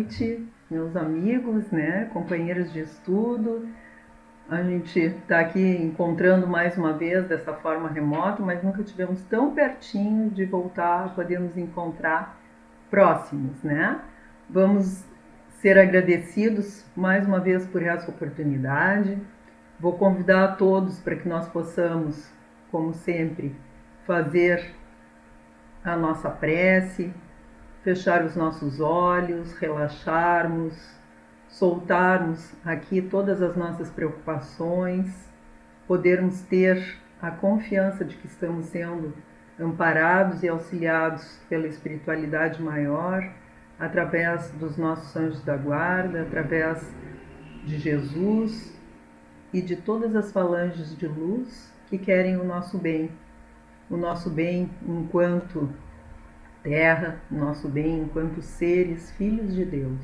noite, meus amigos, né, companheiros de estudo. A gente está aqui encontrando mais uma vez dessa forma remota, mas nunca tivemos tão pertinho de voltar a poder nos encontrar próximos, né? Vamos ser agradecidos mais uma vez por essa oportunidade. Vou convidar a todos para que nós possamos, como sempre, fazer a nossa prece, fechar os nossos olhos, relaxarmos, soltarmos aqui todas as nossas preocupações, podermos ter a confiança de que estamos sendo amparados e auxiliados pela espiritualidade maior, através dos nossos anjos da guarda, através de Jesus e de todas as falanges de luz que querem o nosso bem enquanto terra, nosso bem enquanto seres, filhos de Deus.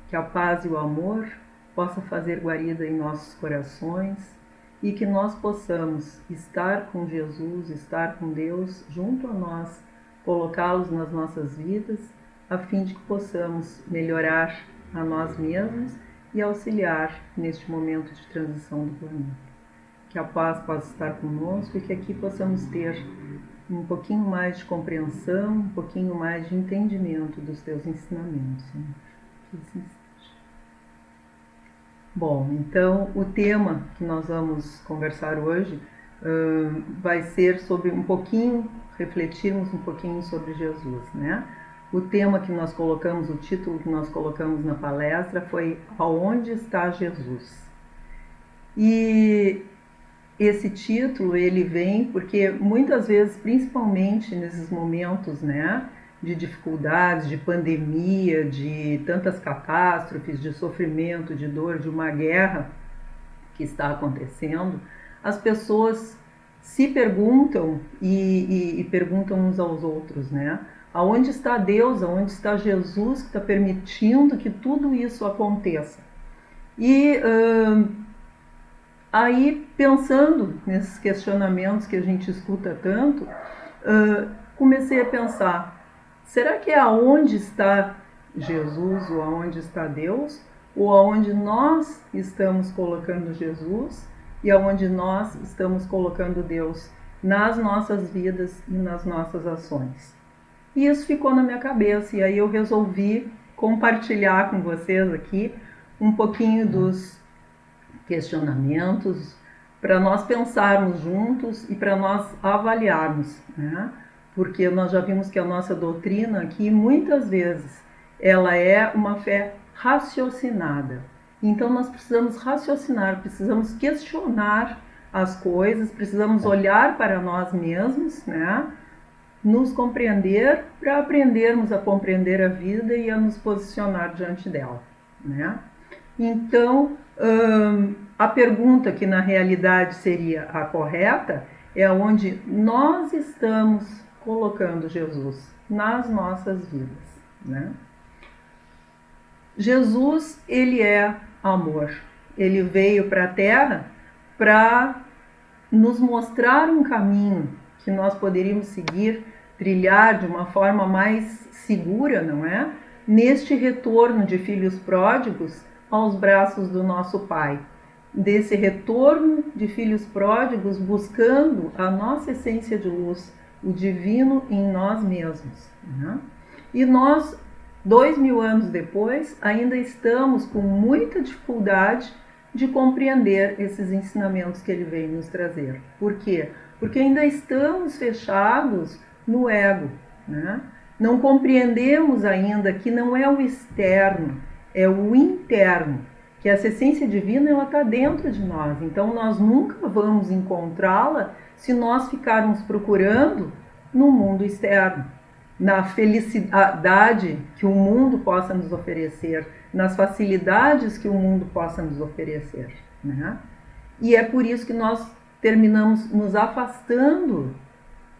Que a paz e o amor possa fazer guarida em nossos corações e que nós possamos estar com Jesus, estar com Deus junto a nós, colocá-los nas nossas vidas, a fim de que possamos melhorar a nós mesmos e auxiliar neste momento de transição do planeta. Que a paz possa estar conosco e que aqui possamos ter um pouquinho mais de compreensão, um pouquinho mais de entendimento dos teus ensinamentos, Senhor. Que assim seja. Bom, então o tema que nós vamos conversar hoje vai ser sobre refletirmos um pouquinho sobre Jesus, né? O tema que nós colocamos, o título que nós colocamos na palestra foi Aonde está Jesus? E esse título ele vem porque muitas vezes, principalmente nesses momentos, né, de dificuldades, de pandemia, de tantas catástrofes, de sofrimento, de dor, de uma guerra que está acontecendo, as pessoas se perguntam e perguntam uns aos outros, né? Aonde está Deus? Aonde está Jesus que está permitindo que tudo isso aconteça? E aí, pensando nesses questionamentos que a gente escuta tanto, comecei a pensar, será que é aonde está Jesus ou aonde está Deus? Ou aonde nós estamos colocando Jesus e aonde nós estamos colocando Deus nas nossas vidas e nas nossas ações? E isso ficou na minha cabeça, e aí eu resolvi compartilhar com vocês aqui um pouquinho dos questionamentos para nós pensarmos juntos e para nós avaliarmos, né? Porque nós já vimos que a nossa doutrina aqui, muitas vezes, ela é uma fé raciocinada. Então nós precisamos raciocinar, precisamos questionar as coisas, precisamos olhar para nós mesmos, né? Nos compreender para aprendermos a compreender a vida e a nos posicionar diante dela, né? Então, a pergunta que na realidade seria a correta é onde nós estamos colocando Jesus nas nossas vidas, né? Jesus, ele é amor. Ele veio para a Terra para nos mostrar um caminho que nós poderíamos seguir, trilhar de uma forma mais segura, não é? Neste retorno de filhos pródigos aos braços do nosso Pai. Desse retorno de filhos pródigos buscando a nossa essência de luz, o divino em nós mesmos, né? E nós, 2000 anos depois, ainda estamos com muita dificuldade de compreender esses ensinamentos que ele veio nos trazer. Por quê? Porque ainda estamos fechados no ego, né? Não compreendemos ainda que não é o externo, é o interno, que essa essência divina ela está dentro de nós. Então nós nunca vamos encontrá-la se nós ficarmos procurando no mundo externo, na felicidade que o mundo possa nos oferecer, nas facilidades que o mundo possa nos oferecer, né? E é por isso que nós terminamos nos afastando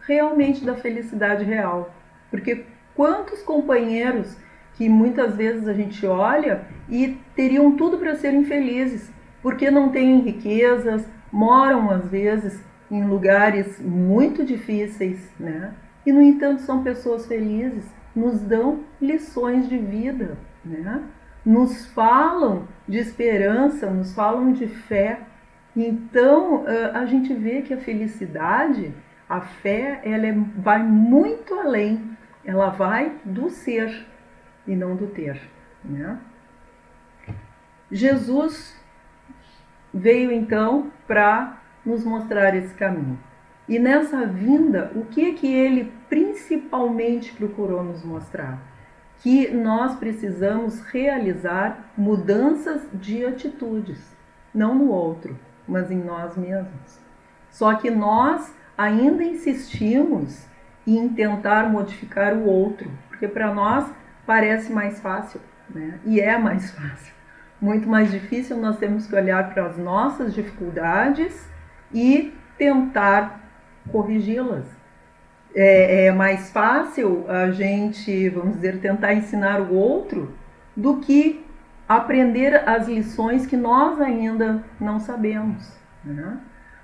realmente da felicidade real. Porque quantos companheiros que muitas vezes a gente olha e teriam tudo para serem felizes, porque não têm riquezas, moram às vezes em lugares muito difíceis, né? E no entanto são pessoas felizes, nos dão lições de vida, né? Nos falam de esperança, nos falam de fé. Então, a gente vê que a felicidade, a fé, vai muito além. Ela vai do ser e não do ter, né? Jesus veio então para nos mostrar esse caminho. E nessa vinda, o que ele principalmente procurou nos mostrar? Que nós precisamos realizar mudanças de atitudes, não no outro, mas em nós mesmos. Só que nós ainda insistimos em tentar modificar o outro, porque para nós parece mais fácil, né? E é mais fácil. Muito mais difícil, nós temos que olhar para as nossas dificuldades e tentar corrigi-las. É mais fácil a gente, vamos dizer, tentar ensinar o outro do que aprender as lições que nós ainda não sabemos, né?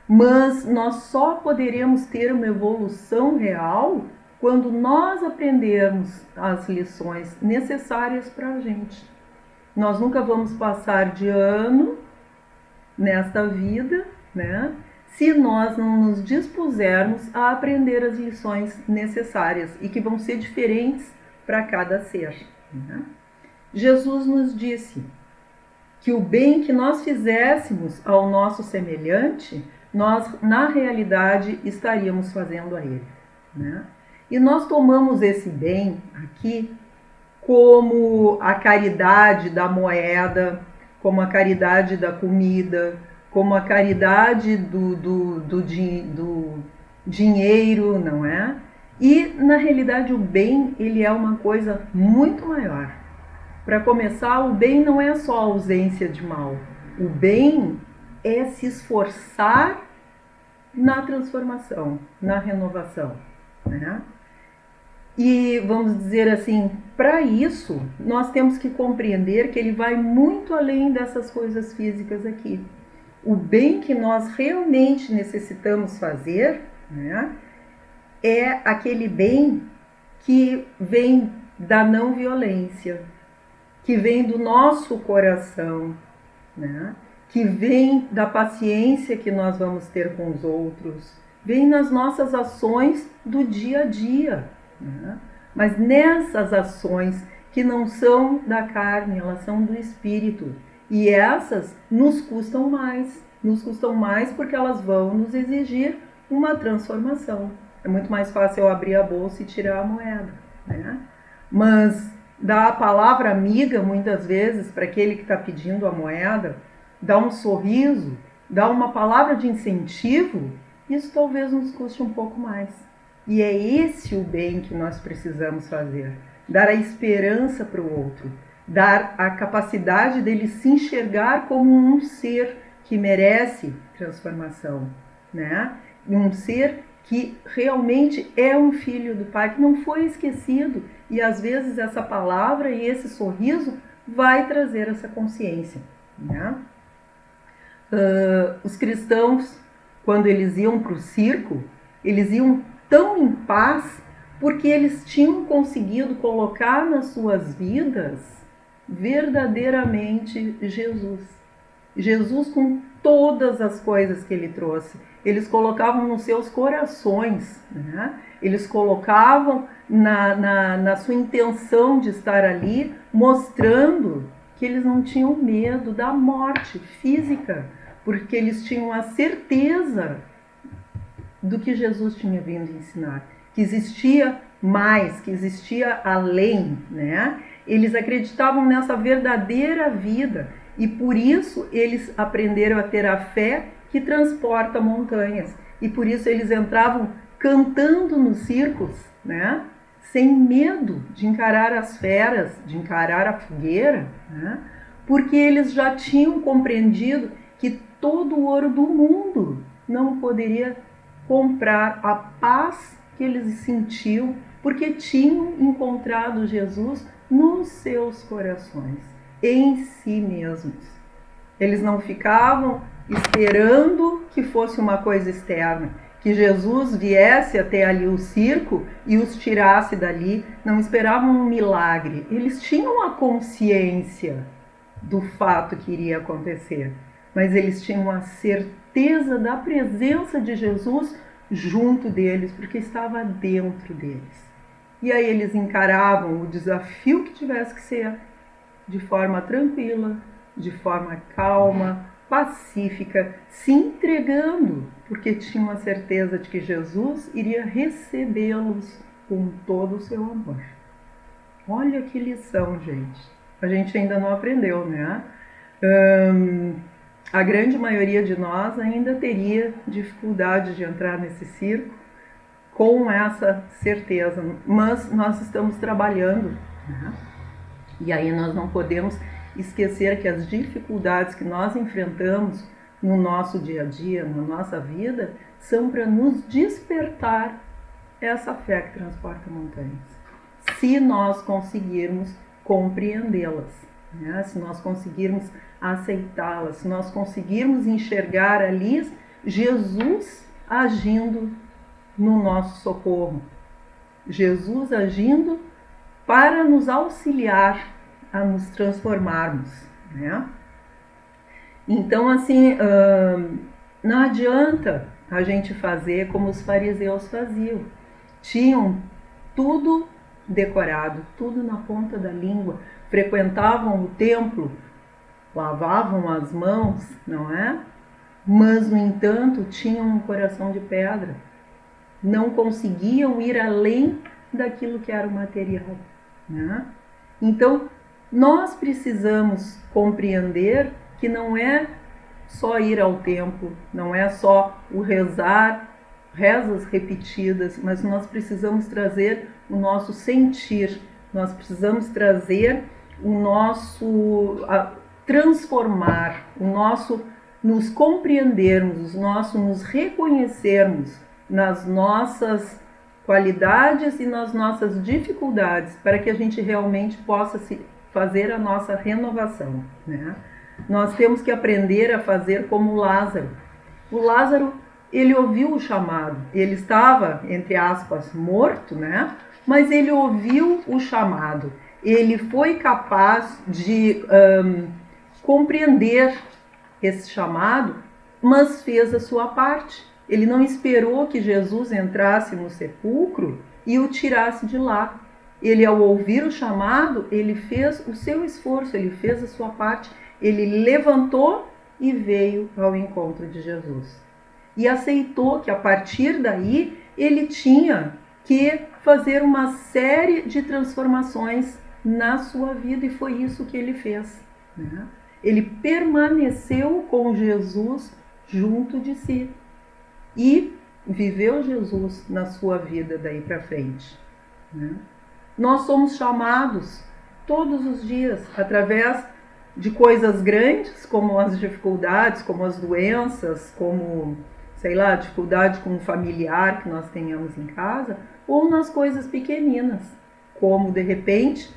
Mas nós só poderemos ter uma evolução real quando nós aprendermos as lições necessárias para a gente. Nós nunca vamos passar de ano nesta vida, né? Se nós não nos dispusermos a aprender as lições necessárias e que vão ser diferentes para cada ser, né? Jesus nos disse que o bem que nós fizéssemos ao nosso semelhante, nós na realidade estaríamos fazendo a ele, né? E nós tomamos esse bem aqui como a caridade da moeda, como a caridade da comida, como a caridade do dinheiro, não é? E, na realidade, o bem, ele é uma coisa muito maior. Para começar, o bem não é só a ausência de mal. O bem é se esforçar na transformação, na renovação, né? E vamos dizer assim, para isso, nós temos que compreender que ele vai muito além dessas coisas físicas aqui. O bem que nós realmente necessitamos fazer, né, é aquele bem que vem da não violência, que vem do nosso coração, né, que vem da paciência que nós vamos ter com os outros, vem nas nossas ações do dia a dia, né? Mas nessas ações que não são da carne, elas são do espírito. E essas nos custam mais porque elas vão nos exigir uma transformação. É muito mais fácil eu abrir a bolsa e tirar a moeda, né? Mas dar a palavra amiga, muitas vezes, para aquele que está pedindo a moeda, dar um sorriso, dar uma palavra de incentivo, isso talvez nos custe um pouco mais. E é esse o bem que nós precisamos fazer. Dar a esperança para o outro, dar a capacidade dele se enxergar como um ser que merece transformação, né? Um ser que realmente é um filho do Pai, que não foi esquecido. E às vezes essa palavra e esse sorriso vai trazer essa consciência, né? Os cristãos, quando eles iam para o circo, eles iam tão em paz porque eles tinham conseguido colocar nas suas vidas verdadeiramente Jesus. Jesus com todas as coisas que ele trouxe. Eles colocavam nos seus corações, né? Eles colocavam na sua intenção de estar ali, mostrando que eles não tinham medo da morte física, porque eles tinham a certeza do que Jesus tinha vindo ensinar, que existia mais, que existia além, né? Eles acreditavam nessa verdadeira vida e por isso eles aprenderam a ter a fé que transporta montanhas e por isso eles entravam cantando nos circos, né? Sem medo de encarar as feras, de encarar a fogueira, né? Porque eles já tinham compreendido que todo o ouro do mundo não poderia comprar a paz que eles sentiam, porque tinham encontrado Jesus nos seus corações, em si mesmos. Eles não ficavam esperando que fosse uma coisa externa, que Jesus viesse até ali o circo e os tirasse dali, não esperavam um milagre. Eles tinham a consciência do fato que iria acontecer, mas eles tinham a certeza da presença de Jesus junto deles, porque estava dentro deles. E aí eles encaravam o desafio que tivesse que ser de forma tranquila, de forma calma, pacífica, se entregando, porque tinham a certeza de que Jesus iria recebê-los com todo o seu amor. Olha que lição, gente. A gente ainda não aprendeu, né? A grande maioria de nós ainda teria dificuldade de entrar nesse circo com essa certeza, mas nós estamos trabalhando, né? E aí nós não podemos esquecer que as dificuldades que nós enfrentamos no nosso dia a dia, na nossa vida, são para nos despertar essa fé que transporta montanhas. Se nós conseguirmos compreendê-las, né? Se nós conseguirmos aceitá-las, se nós conseguirmos enxergar ali Jesus agindo no nosso socorro, Jesus agindo para nos auxiliar a nos transformarmos, né? Então, assim, não adianta a gente fazer como os fariseus faziam. Tinham tudo decorado, tudo na ponta da língua, frequentavam o templo, lavavam as mãos, não é? Mas, no entanto, tinham um coração de pedra. Não conseguiam ir além daquilo que era o material, né? Então, nós precisamos compreender que não é só ir ao templo, não é só o rezas repetidas, mas nós precisamos trazer o nosso sentir, nós precisamos trazer o nosso transformar, o nosso nos compreendermos, o nosso nos reconhecermos nas nossas qualidades e nas nossas dificuldades, para que a gente realmente possa fazer a nossa renovação, né? Nós temos que aprender a fazer como Lázaro. O Lázaro, ele ouviu o chamado, ele estava, entre aspas, morto, né? Mas ele ouviu o chamado, ele foi capaz de compreender esse chamado, mas fez a sua parte. Ele não esperou que Jesus entrasse no sepulcro e o tirasse de lá. Ele, ao ouvir o chamado, ele fez o seu esforço, ele fez a sua parte, ele levantou e veio ao encontro de Jesus. E aceitou que a partir daí ele tinha que fazer uma série de transformações na sua vida, e foi isso que ele fez, né? Ele permaneceu com Jesus junto de si e viveu Jesus na sua vida daí para frente, né? Nós somos chamados todos os dias, através de coisas grandes, como as dificuldades, como as doenças, como, sei lá, dificuldade com um familiar que nós tenhamos em casa, ou nas coisas pequeninas, como, de repente,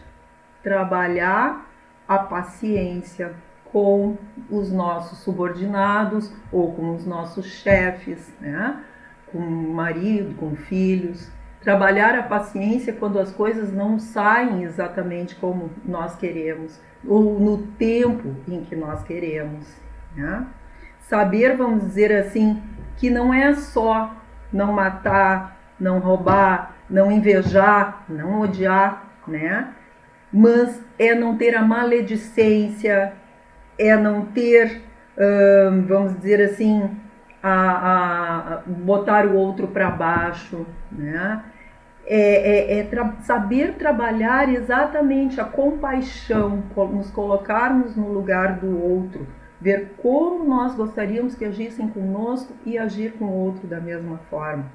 trabalhar a paciência com os nossos subordinados ou com os nossos chefes, né? Com o marido, com filhos. Trabalhar a paciência quando as coisas não saem exatamente como nós queremos, ou no tempo em que nós queremos, né? Saber, vamos dizer assim, que não é só não matar, não roubar, não invejar, não odiar, né? Mas é não ter a maledicência, é não ter, vamos dizer assim, botar o outro para baixo, né? Saber trabalhar exatamente a compaixão, nos colocarmos no lugar do outro, ver como nós gostaríamos que agissem conosco e agir com o outro da mesma forma.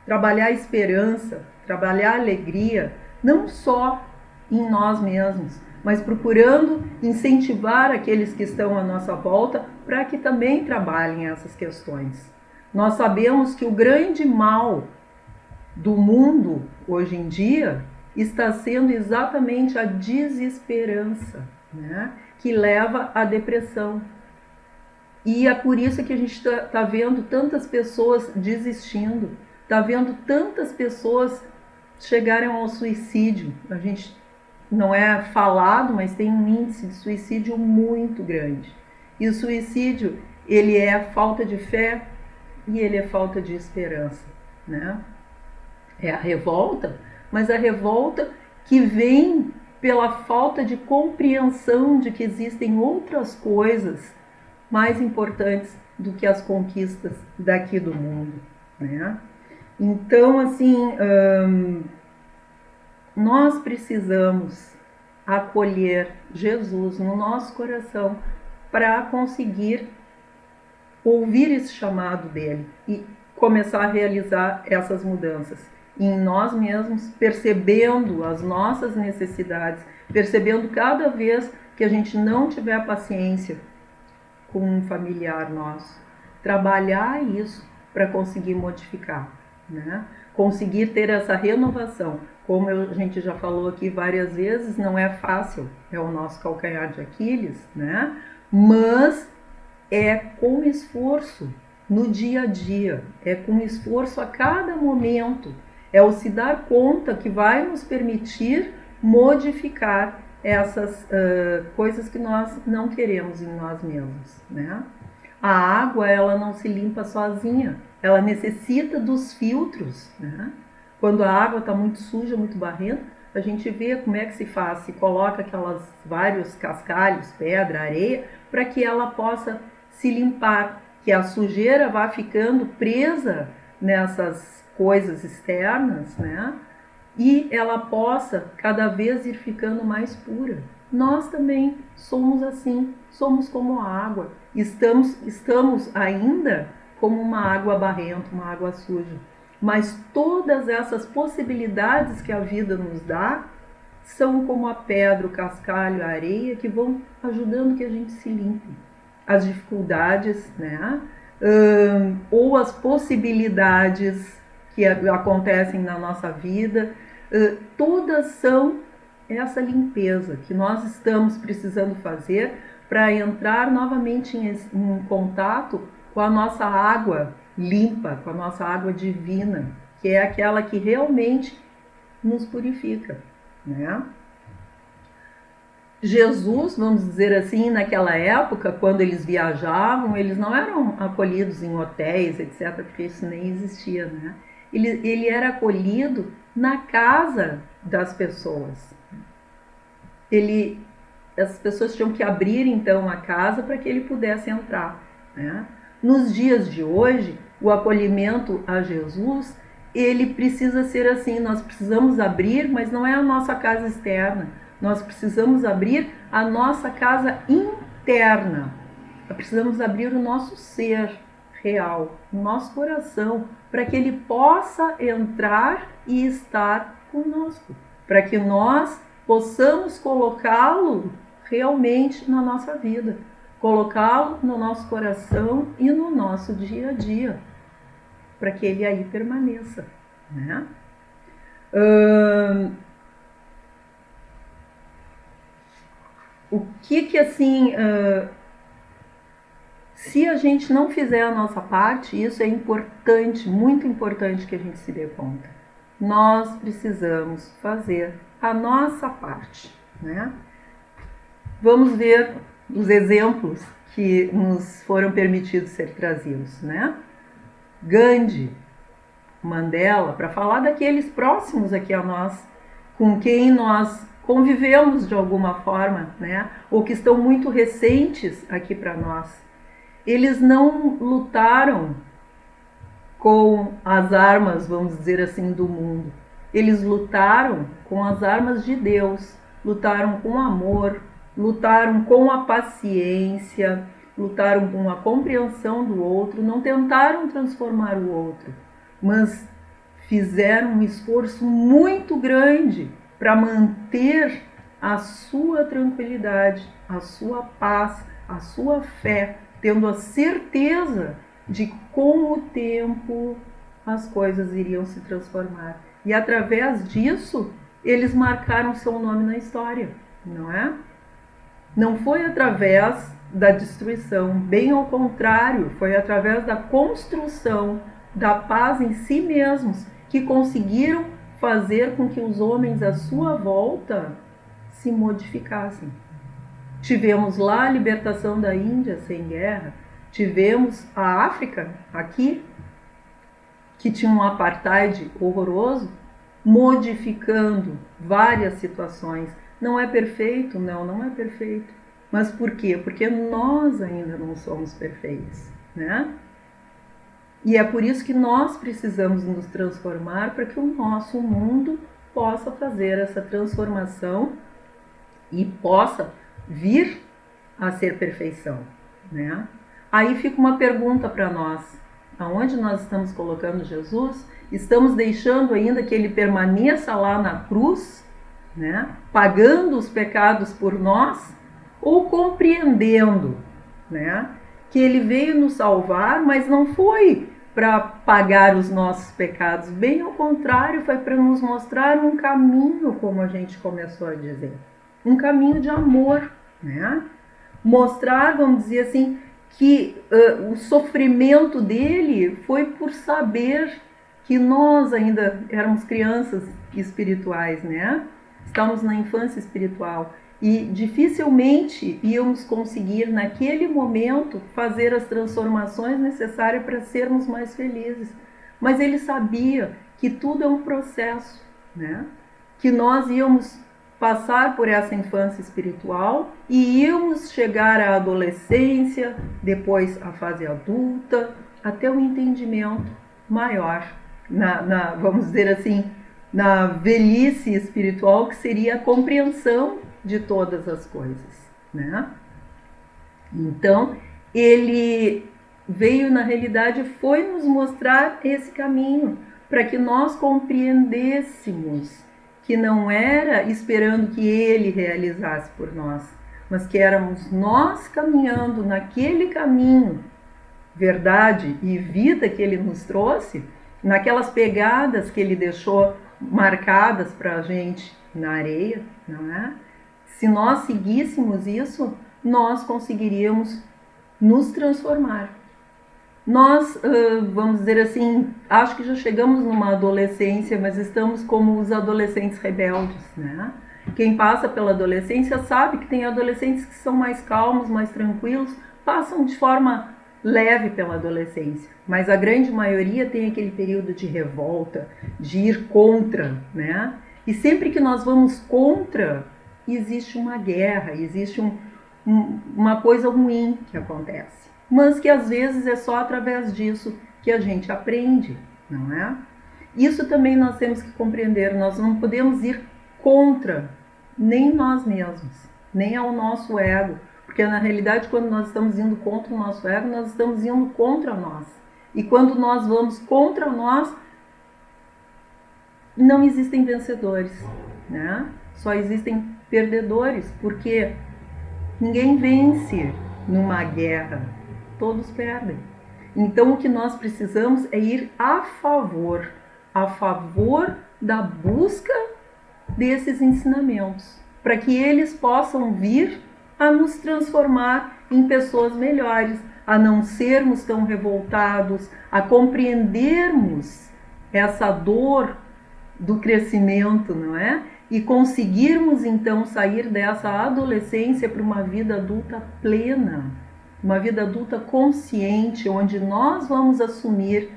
Trabalhar a esperança, trabalhar a alegria, não só em nós mesmos, mas procurando incentivar aqueles que estão à nossa volta para que também trabalhem essas questões. Nós sabemos que o grande mal do mundo hoje em dia está sendo exatamente a desesperança, né? Que leva à depressão. E é por isso que a gente tá vendo tantas pessoas desistindo, tá vendo tantas pessoas chegarem ao suicídio. A gente não é falado, mas tem um índice de suicídio muito grande. E o suicídio, ele é falta de fé e ele é falta de esperança, né? É a revolta, mas a revolta que vem pela falta de compreensão de que existem outras coisas mais importantes do que as conquistas daqui do mundo, né? Então, assim, nós precisamos acolher Jesus no nosso coração para conseguir ouvir esse chamado dele e começar a realizar essas mudanças em nós mesmos, percebendo as nossas necessidades, percebendo cada vez que a gente não tiver paciência com um familiar nosso, trabalhar isso para conseguir modificar, né? Conseguir ter essa renovação. Como a gente já falou aqui várias vezes, não é fácil, é o nosso calcanhar de Aquiles, né? Mas é com esforço no dia a dia, é com esforço a cada momento, é o se dar conta que vai nos permitir modificar essas coisas que nós não queremos em nós mesmos, né? A água, ela não se limpa sozinha, ela necessita dos filtros, né? Quando a água está muito suja, muito barrenta, a gente vê como é que se faz, se coloca aquelas vários cascalhos, pedra, areia, para que ela possa se limpar, que a sujeira vá ficando presa nessas coisas externas, né? E ela possa cada vez ir ficando mais pura. Nós também somos assim, somos como a água, estamos ainda como uma água barrenta, uma água suja. Mas todas essas possibilidades que a vida nos dá são como a pedra, o cascalho, a areia, que vão ajudando que a gente se limpe. As dificuldades, né? Ou as possibilidades que acontecem na nossa vida, todas são essa limpeza que nós estamos precisando fazer para entrar novamente em contato com a nossa água limpa, com a nossa água divina, que é aquela que realmente nos purifica, né? Jesus, vamos dizer assim, naquela época, quando eles viajavam, eles não eram acolhidos em hotéis, etc., porque isso nem existia, né? Ele era acolhido na casa das pessoas. As pessoas tinham que abrir, então, a casa para que ele pudesse entrar, né? Nos dias de hoje, o acolhimento a Jesus, ele precisa ser assim, nós precisamos abrir, mas não é a nossa casa externa, nós precisamos abrir a nossa casa interna, nós precisamos abrir o nosso ser real, o nosso coração, para que ele possa entrar e estar conosco, para que nós possamos colocá-lo realmente na nossa vida, colocá-lo no nosso coração e no nosso dia a dia, para que ele aí permaneça, né? O que assim, se a gente não fizer a nossa parte, isso é importante, muito importante que a gente se dê conta. Nós precisamos fazer a nossa parte, né? Vamos ver os exemplos que nos foram permitidos ser trazidos, né? Gandhi, Mandela, para falar daqueles próximos aqui a nós, com quem nós convivemos de alguma forma, né? Ou que estão muito recentes aqui para nós. Eles não lutaram com as armas, vamos dizer assim, do mundo. Eles lutaram com as armas de Deus, lutaram com amor, lutaram com a paciência, lutaram com a compreensão do outro, não tentaram transformar o outro, mas fizeram um esforço muito grande para manter a sua tranquilidade, a sua paz, a sua fé, tendo a certeza de que com o tempo as coisas iriam se transformar. E através disso, eles marcaram seu nome na história, não é? Não foi através da destruição, bem ao contrário, foi através da construção da paz em si mesmos que conseguiram fazer com que os homens à sua volta se modificassem. Tivemos lá a libertação da Índia sem guerra, tivemos a África aqui, que tinha um apartheid horroroso, modificando várias situações. Não é perfeito? Não é perfeito. Mas por quê? Porque nós ainda não somos perfeitos, né? E é por isso que nós precisamos nos transformar para que o nosso mundo possa fazer essa transformação e possa vir a ser perfeição, né? Aí fica uma pergunta para nós: aonde nós estamos colocando Jesus? Estamos deixando ainda que ele permaneça lá na cruz, né? Pagando os pecados por nós, ou compreendendo, né? Que ele veio nos salvar, mas não foi para pagar os nossos pecados, bem ao contrário, foi para nos mostrar um caminho, como a gente começou a dizer, um caminho de amor, né? Mostrar, vamos dizer assim, que o sofrimento dele foi por saber que nós ainda éramos crianças espirituais, né? Estamos na infância espiritual e dificilmente íamos conseguir naquele momento fazer as transformações necessárias para sermos mais felizes. Mas ele sabia que tudo é um processo, né? Que nós íamos passar por essa infância espiritual e íamos chegar à adolescência, depois à fase adulta, até o entendimento maior, vamos dizer assim, na velhice espiritual, que seria a compreensão de todas as coisas, né? Então, ele veio, na realidade, foi nos mostrar esse caminho, para que nós compreendêssemos que não era esperando que ele realizasse por nós, mas que éramos nós caminhando naquele caminho, verdade e vida que ele nos trouxe, naquelas pegadas que ele deixou marcadas para a gente na areia, não é? Se nós seguíssemos isso, nós conseguiríamos nos transformar. Nós, vamos dizer assim, acho que já chegamos numa adolescência, mas estamos como os adolescentes rebeldes, né? Quem passa pela adolescência sabe que tem adolescentes que são mais calmos, mais tranquilos, passam de forma leve pela adolescência, mas a grande maioria tem aquele período de revolta, de ir contra, né? E sempre que nós vamos contra, existe uma guerra, existe uma coisa ruim que acontece. Mas que às vezes é só através disso que a gente aprende, não é? Isso também nós temos que compreender, nós não podemos ir contra nem nós mesmos, nem ao nosso ego, porque na realidade quando nós estamos indo contra o nosso ego, nós estamos indo contra nós. E quando nós vamos contra nós, não existem vencedores, né? Só existem perdedores, porque ninguém vence numa guerra, todos perdem. Então o que nós precisamos é ir a favor da busca desses ensinamentos, para que eles possam vir a nos transformar em pessoas melhores, a não sermos tão revoltados, a compreendermos essa dor do crescimento, não é? E conseguirmos então sair dessa adolescência para uma vida adulta plena, uma vida adulta consciente, onde nós vamos assumir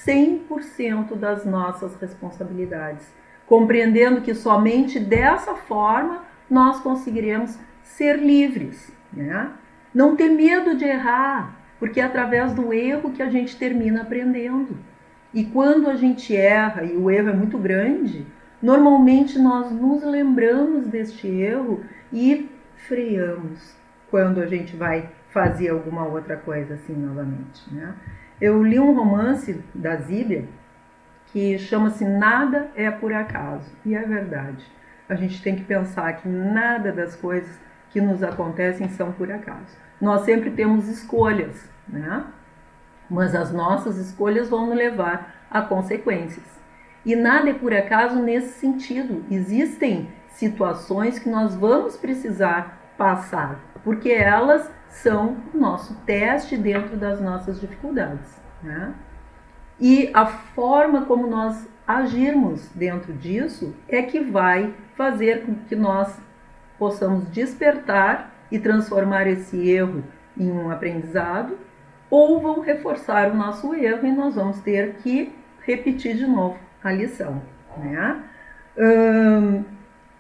100% das nossas responsabilidades, compreendendo que somente dessa forma nós conseguiremos ser livres, né? Não ter medo de errar, porque é através do erro que a gente termina aprendendo. E quando a gente erra, e o erro é muito grande, normalmente nós nos lembramos deste erro e freamos quando a gente vai fazer alguma outra coisa assim novamente, né? Eu li um romance da Zíbia que chama-se Nada é por Acaso, e é verdade. A gente tem que pensar que nada das coisas que nos acontecem são por acaso. Nós sempre temos escolhas, né? Mas as nossas escolhas vão nos levar a consequências. E nada é por acaso nesse sentido. Existem situações que nós vamos precisar passar, porque elas são o nosso teste dentro das nossas dificuldades, né? E a forma como nós agirmos dentro disso é que vai fazer com que nós possamos despertar e transformar esse erro em um aprendizado, ou vão reforçar o nosso erro e nós vamos ter que repetir de novo a lição, né?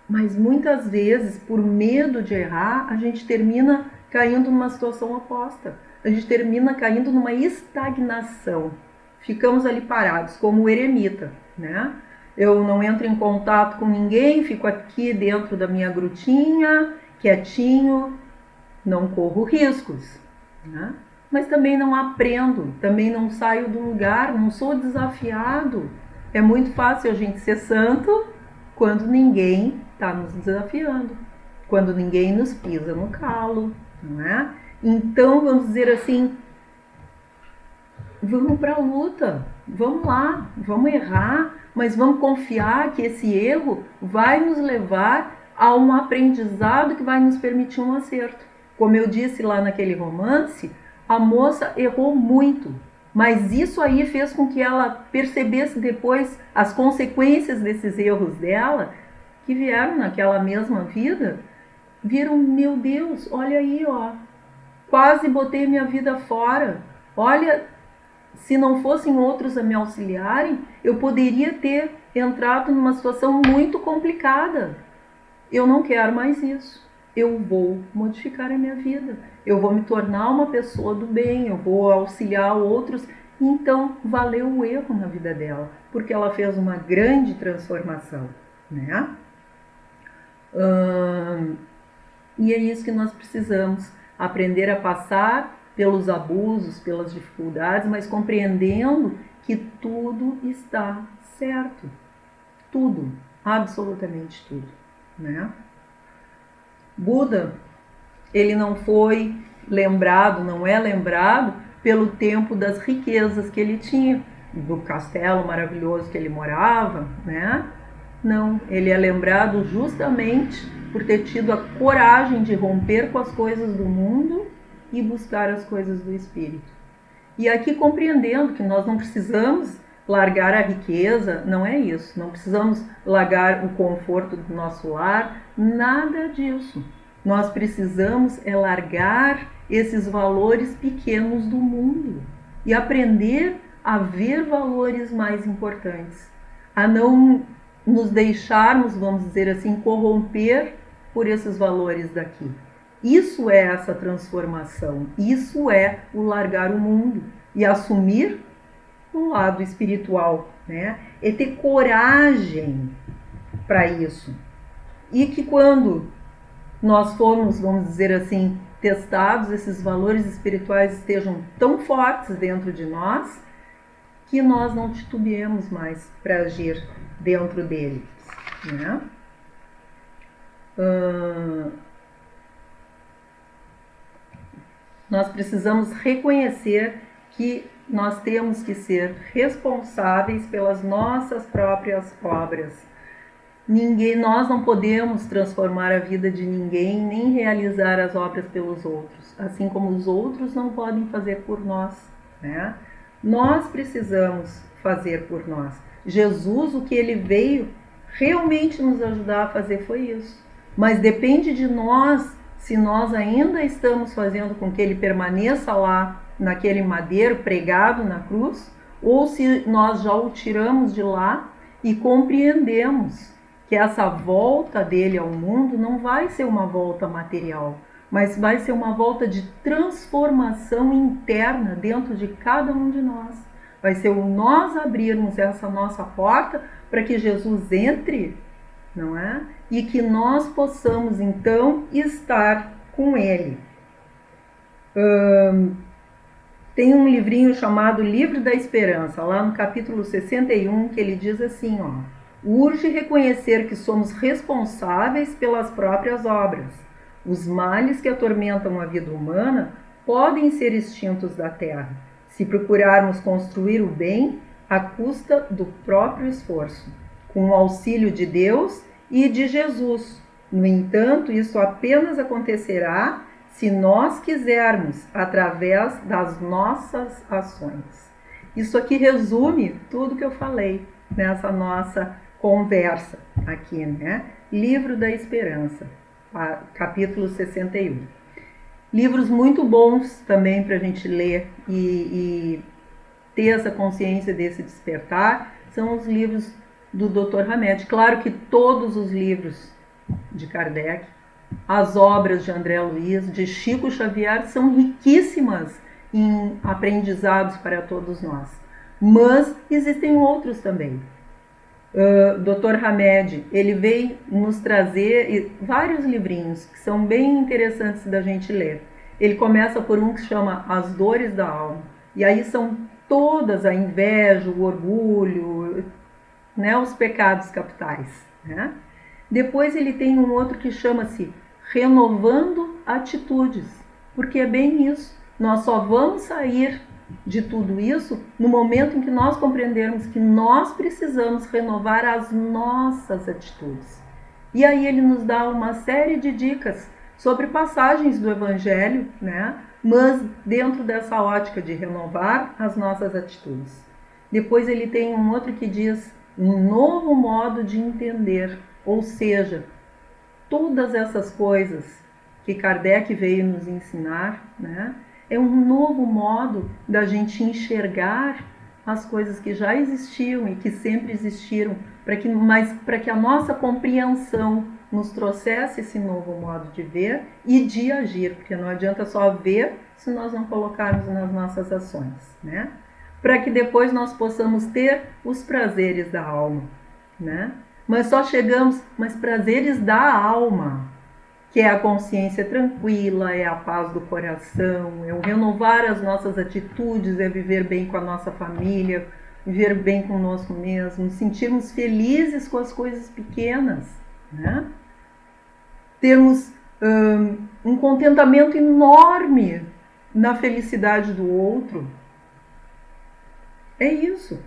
Mas muitas vezes, por medo de errar, a gente termina caindo numa situação oposta. A gente termina caindo numa estagnação. Ficamos ali parados, como o eremita, né? Eu não entro em contato com ninguém, fico aqui dentro da minha grutinha, quietinho, não corro riscos, né? Mas também não aprendo, também não saio do lugar, não sou desafiado. É muito fácil a gente ser santo quando ninguém está nos desafiando, quando ninguém nos pisa no calo, não é? Então, vamos dizer assim, vamos para a luta, vamos lá, vamos errar, mas vamos confiar que esse erro vai nos levar a um aprendizado que vai nos permitir um acerto. Como eu disse lá naquele romance, a moça errou muito, mas isso aí fez com que ela percebesse depois as consequências desses erros dela, que vieram naquela mesma vida. Viram, meu Deus, olha aí, ó, quase botei minha vida fora. Olha, se não fossem outros a me auxiliarem, eu poderia ter entrado numa situação muito complicada. Eu não quero mais isso. Eu vou modificar a minha vida. Eu vou me tornar uma pessoa do bem, eu vou auxiliar outros. Então, valeu o erro na vida dela, porque ela fez uma grande transformação, né? E é isso que nós precisamos, aprender a passar pelos abusos, pelas dificuldades, mas compreendendo que tudo está certo. Tudo, absolutamente tudo, né? Buda, ele não foi lembrado, não é lembrado pelo tempo das riquezas que ele tinha, do castelo maravilhoso que ele morava, né? Não, ele é lembrado justamente por ter tido a coragem de romper com as coisas do mundo e buscar as coisas do espírito. E aqui compreendendo que nós não precisamos largar a riqueza, não é isso, não precisamos largar o conforto do nosso lar, nada disso. Nós precisamos é largar esses valores pequenos do mundo e aprender a ver valores mais importantes, a não nos deixarmos, vamos dizer assim, corromper por esses valores daqui. Isso é essa transformação, isso é o largar o mundo e assumir um lado espiritual, né? É ter coragem para isso. E que quando nós formos, vamos dizer assim, testados, esses valores espirituais estejam tão fortes dentro de nós, que nós não titubeemos mais para agir dentro deles, né? Nós precisamos reconhecer que nós temos que ser responsáveis pelas nossas próprias obras. Nós não podemos transformar a vida de ninguém, nem realizar as obras pelos outros, assim como os outros não podem fazer por nós, né? Nós precisamos fazer por nós. Jesus, o que ele veio realmente nos ajudar a fazer foi isso. Mas depende de nós, se nós ainda estamos fazendo com que ele permaneça lá, naquele madeiro pregado na cruz, ou se nós já o tiramos de lá e compreendemos que essa volta dele ao mundo não vai ser uma volta material, mas vai ser uma volta de transformação interna dentro de cada um de nós. Vai ser o nós abrirmos essa nossa porta para que Jesus entre, não é? E que nós possamos então estar com ele. Tem um livrinho chamado Livro da Esperança, lá no capítulo 61, que ele diz assim, ó: urge reconhecer que somos responsáveis pelas próprias obras. Os males que atormentam a vida humana podem ser extintos da terra, se procurarmos construir o bem à custa do próprio esforço, com o auxílio de Deus e de Jesus. No entanto, isso apenas acontecerá se nós quisermos, através das nossas ações. Isso aqui resume tudo que eu falei nessa nossa conversa aqui, né? Livro da Esperança, capítulo 61. Livros muito bons também para a gente ler e ter essa consciência desse despertar são os livros do Dr. Hamed. Claro que todos os livros de Kardec, as obras de André Luiz, de Chico Xavier, são riquíssimas em aprendizados para todos nós. Mas existem outros também. Dr. Hamed, ele veio nos trazer vários livrinhos que são bem interessantes da gente ler. Ele começa por um que chama As Dores da Alma. E aí são todas a inveja, o orgulho, né, os pecados capitais, né? Depois ele tem um outro que chama-se Renovando Atitudes, porque é bem isso. Nós só vamos sair de tudo isso no momento em que nós compreendermos que nós precisamos renovar as nossas atitudes. E aí ele nos dá uma série de dicas sobre passagens do Evangelho, né? Mas dentro dessa ótica de renovar as nossas atitudes. Depois ele tem um outro que diz um novo modo de entender, ou seja, todas essas coisas que Kardec veio nos ensinar, né? É um novo modo da gente enxergar as coisas que já existiam e que sempre existiram, mas para que a nossa compreensão nos trouxesse esse novo modo de ver e de agir, porque não adianta só ver se nós não colocarmos nas nossas ações, né? Para que depois nós possamos ter os prazeres da alma, né? Mas só chegamos, mas prazeres da alma, que é a consciência tranquila, é a paz do coração, é o renovar as nossas atitudes, é viver bem com a nossa família, viver bem conosco mesmo, sentirmos felizes com as coisas pequenas, né? Termos um contentamento enorme na felicidade do outro. É isso.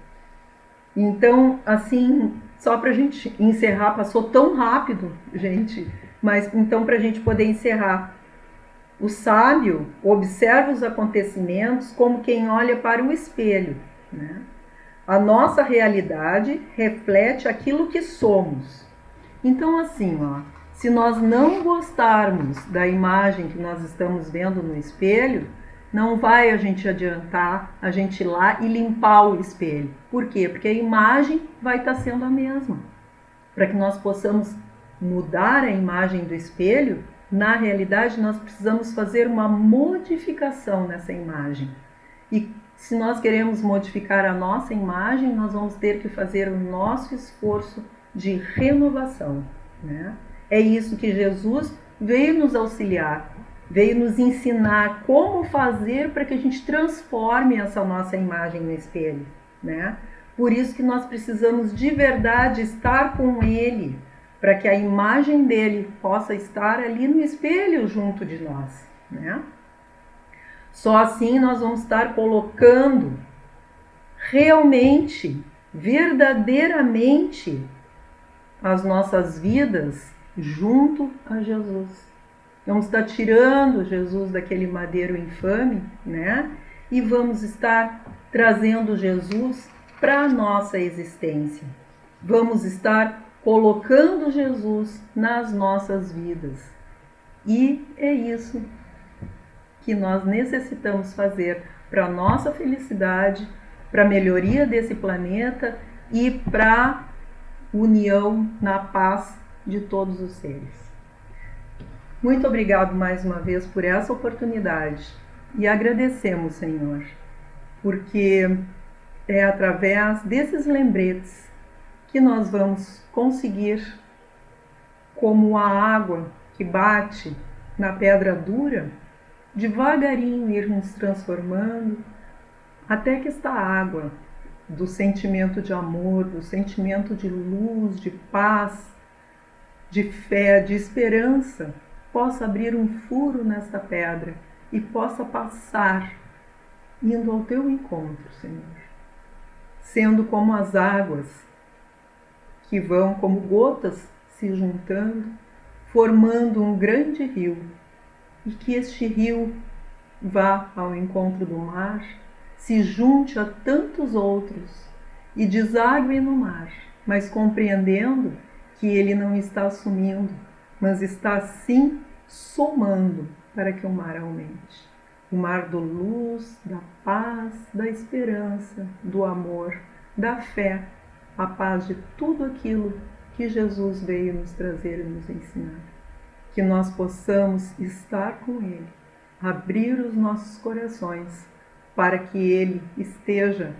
Então, assim, só para a gente encerrar, passou tão rápido, gente, mas então para a gente poder encerrar. O sábio observa os acontecimentos como quem olha para o espelho, né? A nossa realidade reflete aquilo que somos. Então, assim, se nós não gostarmos da imagem que nós estamos vendo no espelho, não vai a gente adiantar a gente ir lá e limpar o espelho. Por quê? Porque a imagem vai estar sendo a mesma. Para que nós possamos mudar a imagem do espelho, na realidade nós precisamos fazer uma modificação nessa imagem. E se nós queremos modificar a nossa imagem, nós vamos ter que fazer o nosso esforço de renovação, né? É isso que Jesus veio nos auxiliar, veio nos ensinar como fazer para que a gente transforme essa nossa imagem no espelho, né? Por isso que nós precisamos de verdade estar com Ele, para que a imagem dele possa estar ali no espelho junto de nós, né? Só assim nós vamos estar colocando realmente, verdadeiramente, as nossas vidas junto a Jesus. Vamos estar tirando Jesus daquele madeiro infame, né? E vamos estar trazendo Jesus para a nossa existência. Vamos estar colocando Jesus nas nossas vidas. E é isso que nós necessitamos fazer para a nossa felicidade, para a melhoria desse planeta e para a união na paz de todos os seres. Muito obrigado mais uma vez por essa oportunidade e agradecemos, Senhor, porque é através desses lembretes que nós vamos conseguir, como a água que bate na pedra dura, devagarinho ir nos transformando, até que esta água do sentimento de amor, do sentimento de luz, de paz, de fé, de esperança, possa abrir um furo nesta pedra e possa passar, indo ao teu encontro, Senhor, sendo como as águas que vão como gotas se juntando, formando um grande rio, e que este rio vá ao encontro do mar, se junte a tantos outros e desague no mar, mas compreendendo que ele não está sumindo, mas está sim somando para que o mar aumente. O mar da luz, da paz, da esperança, do amor, da fé, a paz de tudo aquilo que Jesus veio nos trazer e nos ensinar. Que nós possamos estar com Ele, abrir os nossos corações para que Ele esteja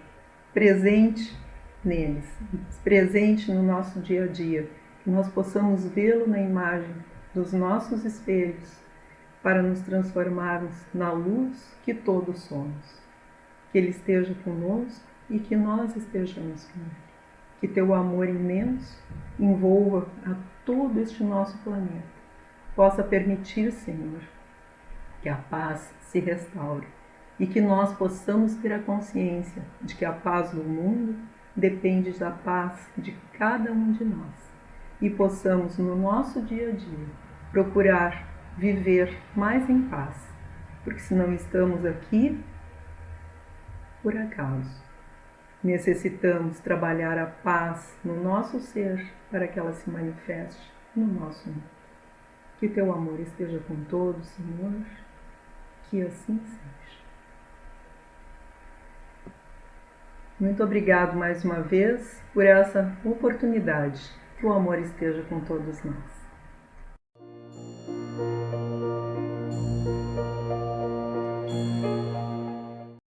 presente neles, presente no nosso dia a dia, que nós possamos vê-lo na imagem dos nossos espelhos para nos transformarmos na luz que todos somos. Que Ele esteja conosco e que nós estejamos com Ele. Que Teu amor imenso envolva a todo este nosso planeta. Possa permitir, Senhor, que a paz se restaure e que nós possamos ter a consciência de que a paz do mundo depende da paz de cada um de nós e possamos, no nosso dia a dia, procurar viver mais em paz, porque se não estamos aqui por acaso, necessitamos trabalhar a paz no nosso ser para que ela se manifeste no nosso mundo. Que Teu amor esteja com todos, Senhor, que assim seja. Muito obrigado mais uma vez por essa oportunidade. Que o amor esteja com todos nós.